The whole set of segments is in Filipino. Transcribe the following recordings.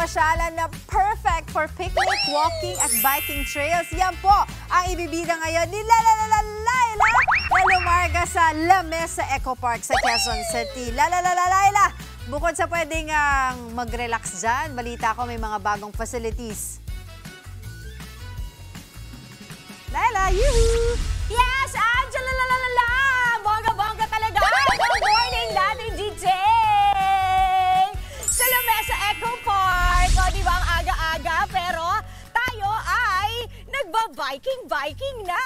pasyalan na perfect for picnic, walking at biking trails. Yan po ang ibibida ngayon ni Laila na lumarga sa La Mesa Eco Park sa Quezon City. Laila, bukod sa pwedeng mag-relax dyan, balita ko may mga bagong facilities. Laila, yuhu! Yes, Angela, bongga-bongga talaga. Good morning, Latin DJ! Sa La Mesa Eco Park. O, di ba ang aga-aga? Pero tayo ay nagba-biking na.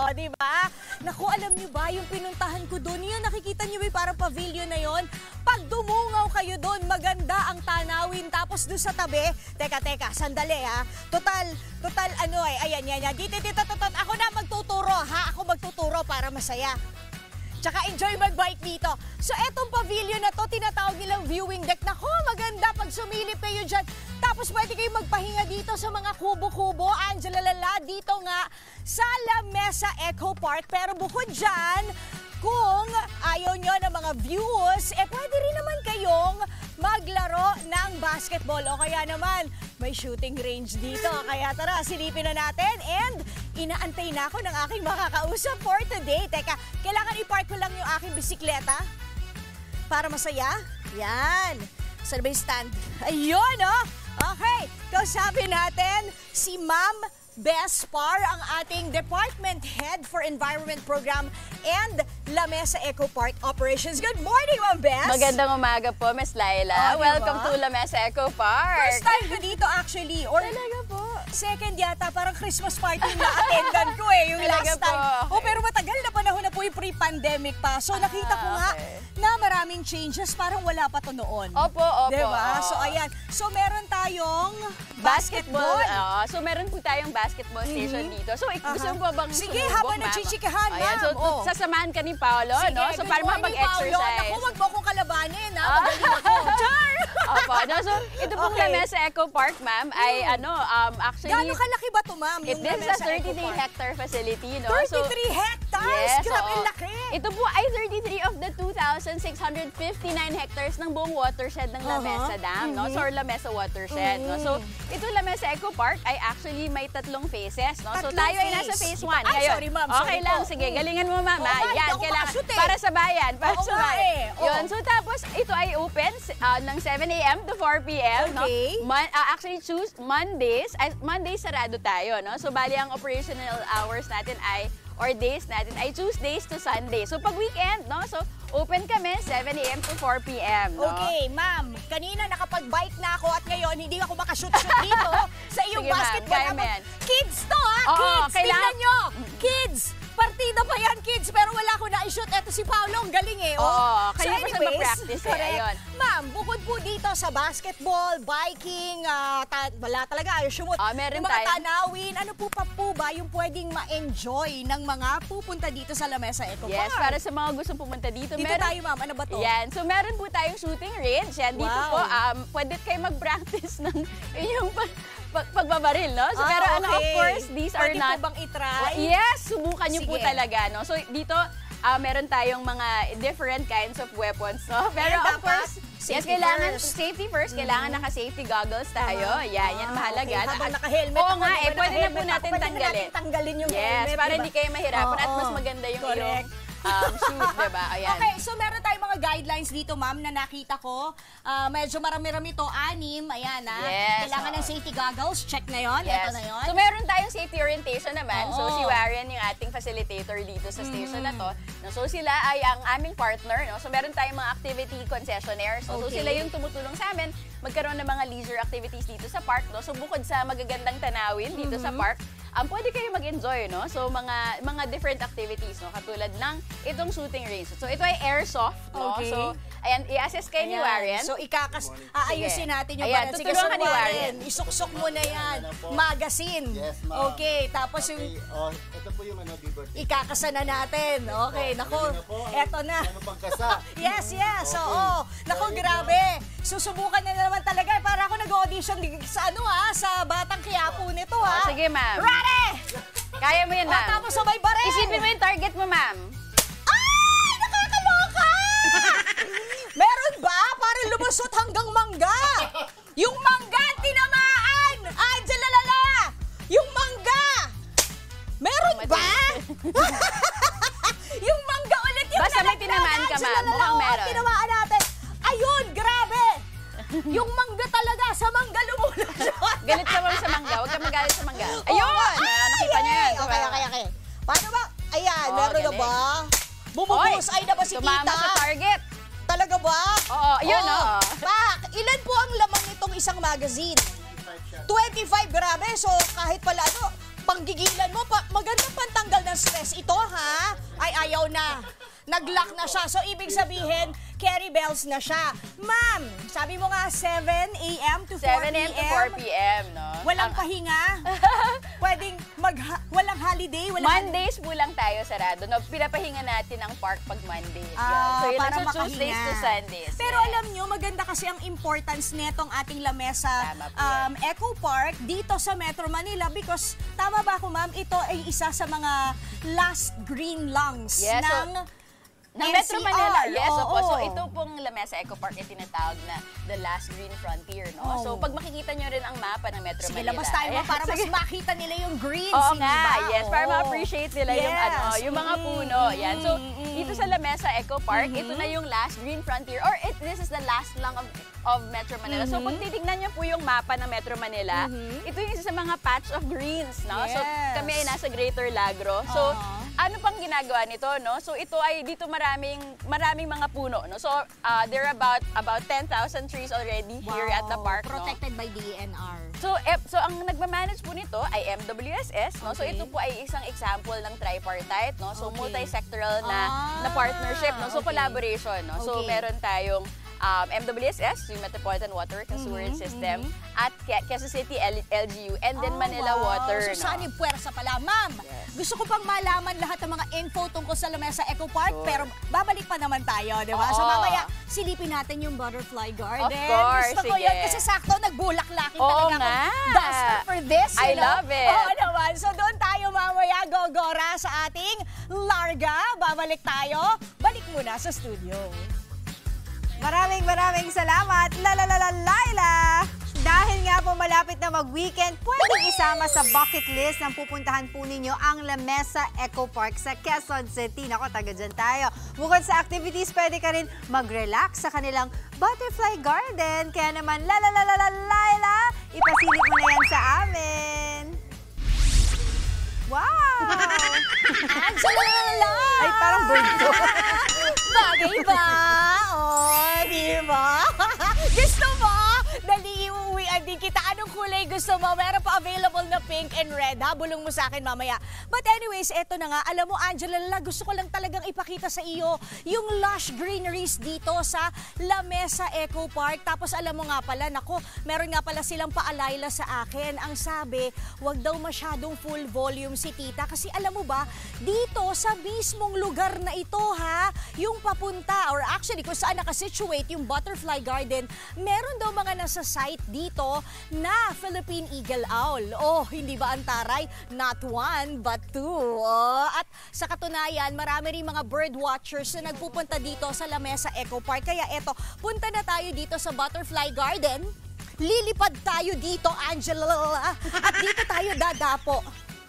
O, di ba? Naku, alam niyo ba, yung pinuntahan ko doon, yun, nakikita niyo ba parang pavilion na yon? Pag dumungaw kayo doon, maganda ang tanawin. Tapos doon sa tabi, teka, sandali ha. Total, ayan, dito, ako na magtuturo ha. Ako magtuturo para masaya. Tsaka enjoy mag-bike dito. So, etong pavilion na to, tinatawag nilang viewing deck. Nako, maganda pag sumilip kayo dyan. Tapos pwede kayo magpahinga dito sa mga kubo-kubo. Angela, dito nga sa La Mesa Eco Park. Pero bukod dyan, kung ayaw nyo ng mga views, pwede rin naman kayong maglaro ng basketball. O kaya naman, may shooting range dito. Kaya tara, silipin na natin. And inaantay na ako ng aking makakausap for today. Teka, kailangan i-park ko lang yung aking bisikleta para masaya. Yan. Saan ba yung stand? Ayun, oh. Okay, kausapin natin si Ma'am Bespar, ang ating Department Head for Environment Program and La Mesa Eco Park Operations. Good morning, Ma'am Bes! Magandang umaga po, Miss Laila. Welcome to La Mesa Eco Park. First time ko dito actually. Or talaga po. Second yata, parang Christmas party na attendan ko yung last time. Okay. Pero matagal na panahon na po yung pre-pandemic pa. So nakita ko nga na maraming changes, parang wala pa to noon. Opo. Diba? So ayan. So meron tayong basketball. So meron po tayong basketball station dito. So gusto mo bang sige, sumubok, habang nagchichikahan, ma'am. So sasamahan ka ni Paolo, sige, no? So para mapag-exercise. Ako, wag mo akong kalabanin, ha? Magaling ako. Char! Opo. No? So ito pong La Mesa Eco Park, ma'am, ay actually... Gano'ng kalaki ba ito, ma'am? It is a 33-hectare facility, no? 33 hectares? Yes, Grabe, laki! Ito po ay 33 of the 2,659 hectares ng buong watershed ng La Mesa Dam, no? So, La Mesa watershed, no? So, ito La Mesa Eco Park ay actually may tatlong phases, no? So, tayo ay nasa phase 1 ngayon. Ay, sorry, ma'am. Okay lang, sige, galingan mo, ma'am. Yan, kailangan. Para sa bayan, para sa bayan. Yun, so tapos, ito ay open ng 7 a.m. to 4 p.m., no? Actually, Mondays sarado tayo, no? So, bali ang operational hours natin ay or days natin ay Tuesdays to Sunday. So, pag weekend, no? So, open kami 7 a.m. to 4 p.m. No? Okay, ma'am. Kanina nakapag-bike na ako at ngayon hindi ako makashoot-shoot dito sa iyong sige, basketball. Kids to, ha? Oo, Kids! Tingnan nyo! Kids! Partida pa yan, kids, pero wala ko na-shoot. Eto si Paolo, ang galing eh. Oo, kaya so pa siya mag-practice eh. Ma'am, bukod po dito sa basketball, biking, wala talaga, shoot. Meron yung mga tayo. tanawin, ano po pa po ba yung pwedeng ma-enjoy ng mga pupunta dito sa La Mesa Eco Park? Yes, para sa mga gustong pumunta dito. Dito tayo, ma'am. Ano ba to? Yan. So, meron po tayong shooting range. Yan, dito po, pwede kayo mag-practice ng inyong pagbabaril, no? So, pero of course, these are not... Pwede po bang itry? Yes, subukan nyo po talaga, no? So, dito, meron tayong mga different kinds of weapons, no? Pero of course, kailangan safety first. Kailangan naka-safety goggles tayo. Yan mahalaga. Habang naka-helmet Oo nga, pwede na po natin tanggalin. Tanggalin yung helmet. Yes, para hindi kayo mahirapan at mas maganda yung iyong shoot, diba? Ayan. Okay, so meron tayong mga guidelines dito, ma'am, na nakita ko. Medyo marami-rami to, 6. Ayan, ha? Yes. Kailangan ng safety goggles. Check na yon. Yes. Ito na yon. So, meron tayong safety orientation naman. So, si Warren, yung ating facilitator dito sa station na to. No, so, sila ay ang aming partner. No? So, meron tayong mga activity concessionaires. So, sila yung tumutulong sa amin magkaroon ng mga leisure activities dito sa park. No? So, bukod sa magagandang tanawin dito sa park, pwede kayo mag-enjoy, no? So, mga different activities, no? Katulad ng itong shooting range. So, ito ay airsoft, no? So, ayan, i-assess kayo ni Warren. So, aayusin natin yung ayan, Sige, tutulungan ni Warren. Isuksok mo na yan. Magazine. Yes, ma'am. Okay, tapos yung... ito po yung birthday. Ikakasa na natin. Okay, nako. Eto na. Ano pang kasa? Yes. Oo. Nako, grabe. Susubukan na naman talaga. Para ako nag-audition sa sa Batang Quiapo nito, ha? Sige, ma'am. Ready! Kaya mo yun, ma'am. Tapos sabay baril. Isipin mo yung target mo, ma'am. Ay! Nakakaloka! Meron ba? Para lumusot hanggang mangga. Yung mangga galing sa mangga. Ayun! Nakita niyo yan. Okay. Paano ba? Ayan, Oh, meron na galing. ba? Bumubuhos ay na ba si Tumama tita? sa target. Talaga ba? Oo, yun Oh. oh. Pak, ilan po ang laman nitong isang magazine? 25, grabe. So, kahit pala panggigilan mo, magandang pantanggal ng stress ito, ha? Ay, ayaw na. Nag-lock na siya. So, ibig sabihin, carry bells na siya. Ma'am, sabi mo nga 7 a.m. to 4 7 a.m. to 4 p.m., no? Walang pahinga? Pwedeng walang holiday? Mondays po lang tayo sarado. No? Pinapahinga natin ang park pag Mondays. Ah, So, yun para lang sa Tuesdays makahinga. to Sundays. Pero alam nyo, maganda kasi ang importance netong ating lamesa Tama po yan. Eco Park dito sa Metro Manila because tama ba ako ma'am, ito ay isa sa mga last green lungs Yes, so, ng Metro NCR. Manila, yes, opo. So, Oo. ito pong Lamesa Eco Park ay tinatawag na the last green frontier, no? Oh. So, pag makikita nyo rin ang mapa ng Metro Sige, Manila. labas tayo ayan, para mas sige. makita nila yung greens, Oo hindi nga, ba? yes, para Oo. ma-appreciate nila yung Yes. yung mga puno. Yan. So, dito sa Lamesa Eco Park, ito na yung last green frontier or this is the last lang of Metro Manila. So, kung titignan niyo po yung mapa ng Metro Manila, ito yung isa sa mga patch of greens, no? So, Yes. kami ay nasa Greater Lagro. So, ano pang ginagawa nito, no? So, ito ay dito maraming mga puno, no? So, there are about 10,000 trees already here at the park, no? Protected by DENR. So ang nagmamanage po nito ay MWSS, no? So Okay. ito po ay isang example ng tripartite, no? So Okay. multi-sectoral na partnership, no? So okay. collaboration, no? So Okay. meron tayong MWSS, yung Metropolitan Water and Sewerage System, at Quezon City LGU, and then Manila wow. Water, So, no? saan yung puwersa pala? Ma'am, gusto ko pang malaman lahat ng mga info tungkol sa Lamesa Eco Park, Sure. pero babalik pa naman tayo, di ba? So, Oo. mamaya, silipin natin yung Butterfly Garden. Of course, Gusto ko sige. yun kasi sakto nagbulaklakin Oo talaga nga. akong duster for this, I you know? love it. Oo naman. So, doon tayo mamaya, gogora sa ating Larga. Babalik tayo. Balik muna sa studio. Maraming salamat, Laila! Dahil nga po malapit na mag-weekend, pwedeng isama sa bucket list ng pupuntahan po ninyo ang Lamesa Eco Park sa Quezon City. Nako, taga dyan tayo. Bukod sa activities, pwede ka rin mag-relax sa kanilang Butterfly Garden. Kaya naman, Laila, ipasilip mo na yan sa amin. Wow! Ay, parang bird to. Bagay ba? Oh, di ba? Gusto mo? Dali iuwian din kita. Anong kulay gusto mo? Meron pa available na pink and red, ha? Bulong mo sa akin mamaya. But anyways, eto na nga. Alam mo, Angela, gusto ko lang talagang ipakita sa iyo yung lush greeneries dito sa Lamesa Eco Park. Tapos alam mo nga pala, nako, meron nga pala silang paalayla sa akin. Ang sabi, wag daw masyadong full volume si tita. Kasi alam mo ba, dito sa mismong lugar na ito, ha, yung papunta, or actually kung saan nakasituate yung Butterfly Garden, meron daw mga nasa site dito na Philippine Eagle Owl. Oh, hindi ba ang taray? Not one, but two. Oh, at sa katunayan, marami rin mga bird watchers na nagpupunta dito sa Lamesa Eco Park. Kaya eto, punta na tayo dito sa Butterfly Garden. Lilipad tayo dito, Angela. At dito tayo dadapo.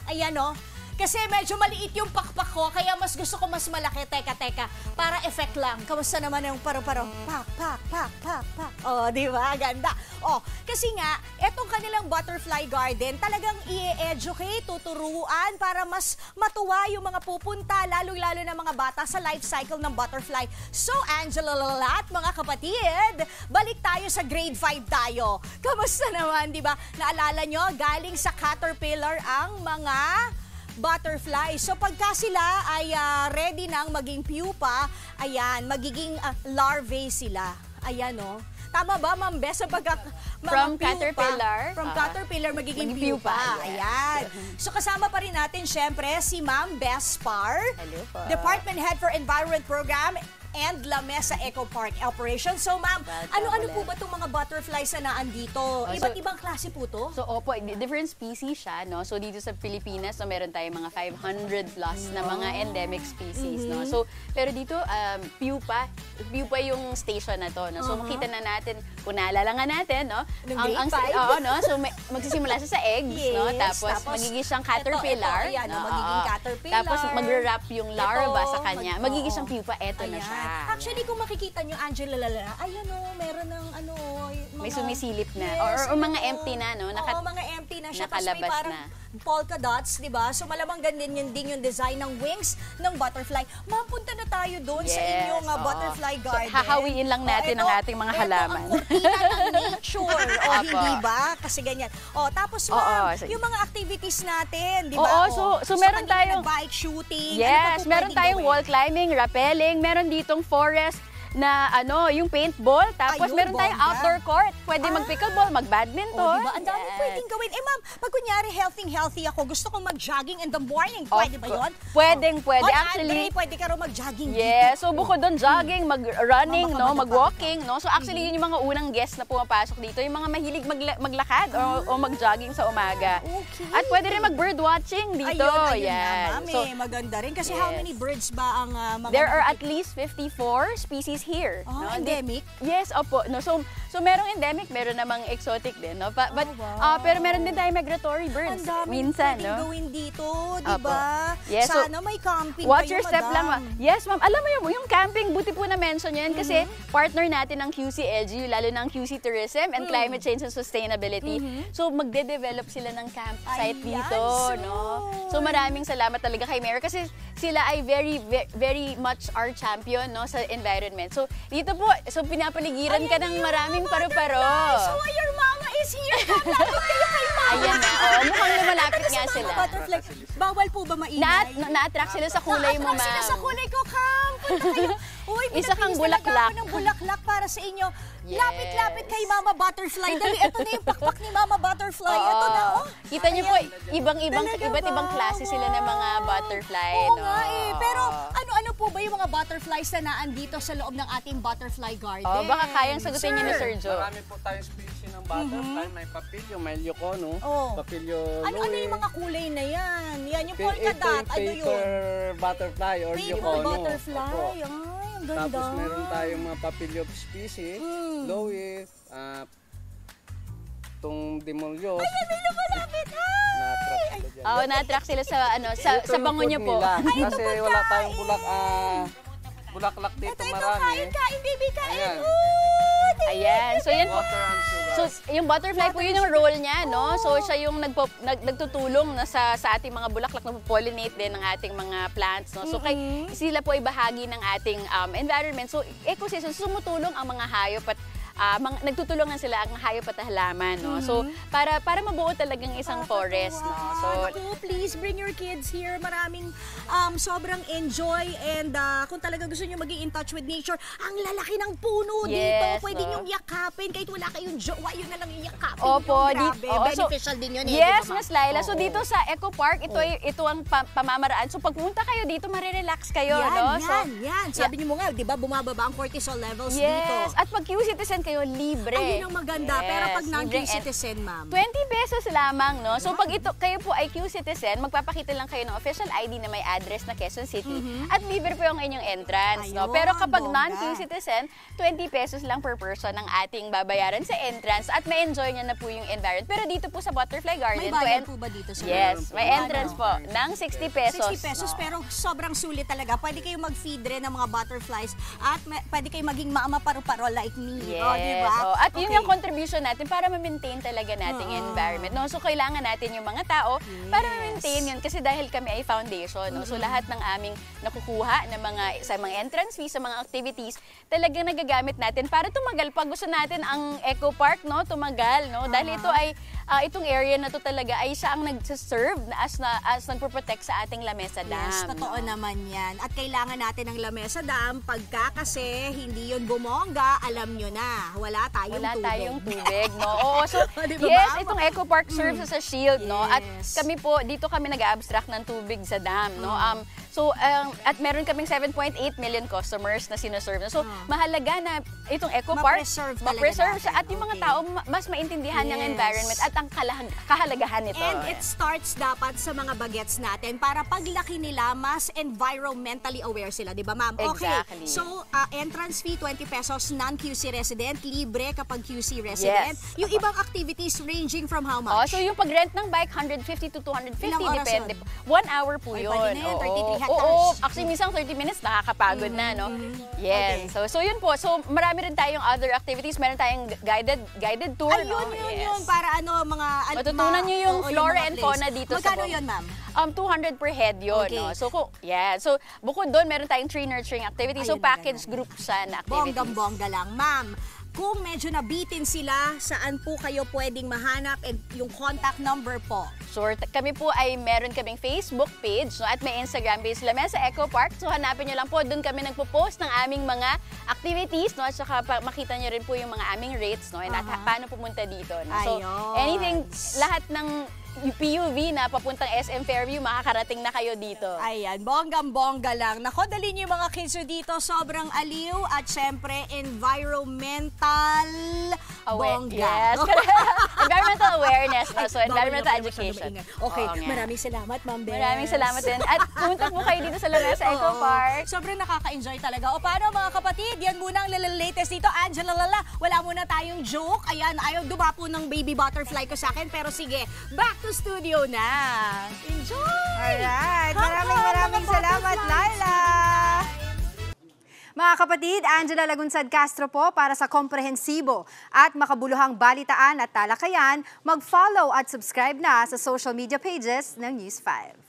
Ayan, oh. Kasi medyo maliit yung pakpak ko, kaya mas gusto ko mas malaki. Teka, para effect lang. Kamusta naman yung paro-paro? Pak. Oh, di ba? Ganda. Oh, kasi nga, etong kanilang Butterfly Garden, talagang i-educate, tuturuan para mas matuwa yung mga pupunta, lalo-lalo na mga bata sa life cycle ng butterfly. So, Angela at mga kapatid, balik tayo sa grade 5 tayo. Kamusta naman, di ba? Naalala nyo, galing sa Caterpillar ang mga butterfly. So pagka sila ay ready nang maging pupa, ayan, magiging larvae sila. Ayan, no? Tama ba, Ma'am Bes? Sa From caterpillar? From caterpillar, magiging magiging pupa. pupa, yes. Ayan. So kasama pa rin natin, syempre, si Ma'am Bes Par, Hello po. Department Head for Environment Program and Lamesa Eco Park Operation. So, ma'am, Welcome ano-ano ulit. po ba itong mga butterflies na naandito? Iba't ibang klase po to? So, opo, different species siya, no? So, dito sa Pilipinas, so, meron tayong mga 500 plus na mga endemic species, no? So, pero dito, pupa yung station na to, no? So, makita na natin, kung naalala nga natin, no? Nung grade 5. Oo, no? So, magsisimula siya sa eggs, no? Yes, Tapos, magiging siyang caterpillar. Ito, ayan, no? magiging Oo. caterpillar. Tapos, magre-wrap yung larva sa kanya. oo. Magiging siyang pupa, eto na Ayan. siya. Actually, kung makikita nyo, Angela Lara, ayan o, meron ng ano, May sumisilip na. Yes, Or mga empty na, no? Oo, mga empty na siya. Tapos may nakalabas parang na. polka dots, di ba? So malamang ganyan yun din yung design ng wings ng butterfly. Ma'am, punta na tayo doon sa inyong oo. butterfly garden. So, hahawiin lang natin ang ating mga halaman. Ito ang kurtina ng nature. O, Apo. hindi ba? Kasi ganyan. O, tapos Oo, ma'am, sige. yung mga activities natin, di ba? Oo, so meron kanina tayong- bike shooting. Yes, ano pa po meron pwedeng tayong gawin? wall climbing, rappelling, meron ditong forest na yung paintball, tapos Ayun, meron tayong bongga. outdoor court. Pwede mag-pickleball, O, mag-badminton. diba? Ang dami Yes. pwedeng gawin. Eh, ma'am, pag kunyari healthy ako, gusto kong mag-jogging in the morning. Pwede ba yun? Pwede. Oy, Actually, Andre, pwede ka raw mag-jogging yes. dito. So, bukod doon, jogging, mag-running, Baka no, madapa mag-walking, no. So, actually, yun yung mga unang guests na pumapasok dito, yung mga mahilig maglakad o mag-jogging sa umaga. Okay. At pwede rin mag-bird watching dito. Ayun Yan. na, ma'am. So, Maganda rin. Kasi how yes. many birds ba ang mga... there are at least 54 species here. Oh, no? endemic? Yes, opo. No, so merong endemic, meron namang exotic din, no? But wow. pero meron din tayong migratory birds. Ang dami Minsan, pwedeng no? gawin dito, di ba? Yes, so, Sana may camping Watch kayo, your step lang. madam. Yes, ma'am. Alam mo yung camping, buti po na-mention yan kasi partner natin ng QC LGU, lalo ng QC Tourism and Climate Change and Sustainability. So magde-develop sila ng campsite Ayan, dito, no? So maraming salamat talaga kay Mayor kasi sila ay very much our champion, no, sa environment. So dito po, so pinapaligiran ka ng maraming paru-paro. So your mama is here. Lapit kayo kay mama. Ayan na, mukhang lumalapit nga Sa sila. mga butterfly, bawal po ba maingay? Na-attract sila sa kulay mo, Na-attract sila sa ma'am. kulay ko, Kam. Punta kayo. Uy, Isa kang pinapis talaga bulaklak. ako ng bulaklak para sa inyo. Yes. Lapit-lapit kay Mama Butterfly. Dali, ito na yung pakpak ni Mama Butterfly. Ito na, oh. Kita niyo po, Talaga iba't ibang ba? klase sila ng mga butterfly. Oo no? nga eh. Pero ano-ano po ba yung mga butterflies na naandito sa loob ng ating butterfly garden? Oh, baka kayang sagutin niyo ni Sir Joe. Marami po tayong species ng butterfly. May papilyo, may leucono, Oh. papilyo Ano yung mga kulay na yan? Yan yung polka Ito dot. yung Ano yun? paper butterfly or Paper leucono. butterfly. Opo. Ay, ang ganda. Tapos meron tayong mga papilyo species, Lois, itong demolyo. Ay, may lumalapit. Ay! Na-attract sila sa sa bango niyo po. Kasi wala tayong bulaklak dito Ito, marami. kain, baby, kain. Ayan. Ayan. So yan po. Water and sugar. So yung butterfly po yun yung role niya, no? So siya yung nagtutulong na sa ating mga bulaklak, nagpo-pollinate din ng ating mga plants, no? So sila po ay bahagi ng ating environment. So ecosystem, sumutulong ang mga hayop at nagtutulungan sila ang hayop at halaman, no? So para mabuo talagang isang forest, no? So Naku, please bring your kids here. Maraming sobrang enjoy and kung talaga gusto nyo maging in touch with nature, ang lalaki ng puno dito. Yes, Pwede no? nyong yakapin. Kahit wala kayong jowa, yun na lang yung yakapin Opo, nyo. Grabe, oo, so- beneficial din yun. yes, di ba, Miss ma'am? Laila. So Oo. dito sa Eco Park, ito ang pamamaraan. So pagpunta kayo dito, marirelax kayo, Yan, no? So, yan. Sabi niyo mo nga, di ba, bumababa ang cortisol levels dito. yes. At pag Q-citizen kayo, libre. Ayun ang maganda. Pero pag Yes, non-Q libre. citizen, ma'am. 20 pesos lamang, no? So pag kayo po ay Q-citizen, magpapakita lang kayo ng official ID na may address na Quezon City at libre po yung inyong entrance, no? Ayun, Pero kapag bongga. non-Q-citizen, 20 pesos lang per person ang ating babayaran sa entrance at ma-enjoy niya na po yung environment. Pero dito po sa Butterfly Garden, May bayad po ba dito sa yes, may Ano? entrance po ng 60 pesos. 60 pesos, pero sobrang sulit talaga. Pwede kayong mag-feed rin ng mga butterflies at pwede kayong maging mama paru-paro like me. Yes. Oh, di ba? Oh, at yun Okay. yung contribution natin para ma-maintain talaga natin yung environment. No? So, kailangan natin yung mga tao para ma-maintain yun. Kasi dahil kami ay foundation, no? So, lahat ng aming nakukuha na sa mga entrance fees, sa mga activities, talagang nagagamit natin para tumagal. Pag gusto natin ang Eco Park, no? Tumagal. No? Dahil ito ay, itong area na to talaga ay siya ang nagsaserve as nagpo-protect sa ating Lamesa Dam. Yes, totoo naman yan. At kailangan natin ng Lamesa Dam pagka kasi hindi yun bumongga, alam nyo na, wala tayong Wala tubig. tayong tubig, no? Oo, so, Di ba, yes, ma'am? itong Eco Park serves as a shield, no? At Yes. kami po, dito kami nag-abstract ng tubig sa dam, no? At meron kaming 7.8 million customers na sinoserve. So, mahalaga na itong Eco Park, Ma-preserve talaga ma-preserve siya natin. at yung mga Okay. tao mas maintindihan ng Yes. environment at ang kahalagahan nito. And it starts dapat sa mga bagets natin para paglaki nila, mas environmentally aware sila, di ba ma'am? Exactly. Okay, so entrance fee 20 pesos, non-QC resident, libre kapag QC resident. Yes. Yung ibang activities ranging from how Oh, much? so yung pag-rent ng bike, 150 to 250, Ilang oras depende yun? po. 1 hour po Ay, yun. pwede na yun, Oo. 33 Oo, actually minsan 30 minutes nakakapagod na, no? Yes. Okay. So yun po. So marami rin tayong other activities. Meron tayong guided tour, no? Yun. Para mga... Matutunan nyo yung flora and place. fauna dito sa Magkano yun, ma'am? 200 per head yun, Okay. no? So, so bukod doon, meron tayong tree nurturing activities. So, Ayun, package ganda. group siya na activities. Bonggang-bongga lang. Ma'am, kung medyo nabitin sila, saan po kayo pwedeng mahanap and yung contact number po? Sure. Kami po ay meron kaming Facebook page, no, at may Instagram page, Lamesa Eco Park. So hanapin nyo lang po, doon kami nagpo-post ng aming mga activities, no, at saka makita nyo rin po yung mga aming rates, no, and at paano pumunta dito. No? So Ayun. anything, lahat ng PUV na papuntang SM Fairview, makakarating na kayo dito. Ayan, bonggang-bongga lang. Nako, dali niyo yung mga kids nyo dito. Sobrang aliw at syempre, environmental bongga. Yes. Environmental awareness, no? So, Ay, environmental bawal na education. masyado maingay. Okay, Oo nga. maraming salamat, Ma'am Bes. Maraming salamat din. At pumunta po kayo dito sa Lamesa Eco Oo. Park. Sobrang nakaka-enjoy talaga. O paano mga kapatid? Yan muna ang latest dito. Angela Lala, wala muna tayong joke. Ayan, ayaw dumapo ng baby butterfly ko sa akin. Pero sige, back to studio na. Enjoy! Alright, Hang-hang, maraming mga salamat, butterflies. Laila! Mga kapatid, Angela Lagunsad Castro po para sa komprehensibo at makabuluhang balitaan at talakayan. Mag-follow at subscribe na sa social media pages ng News 5.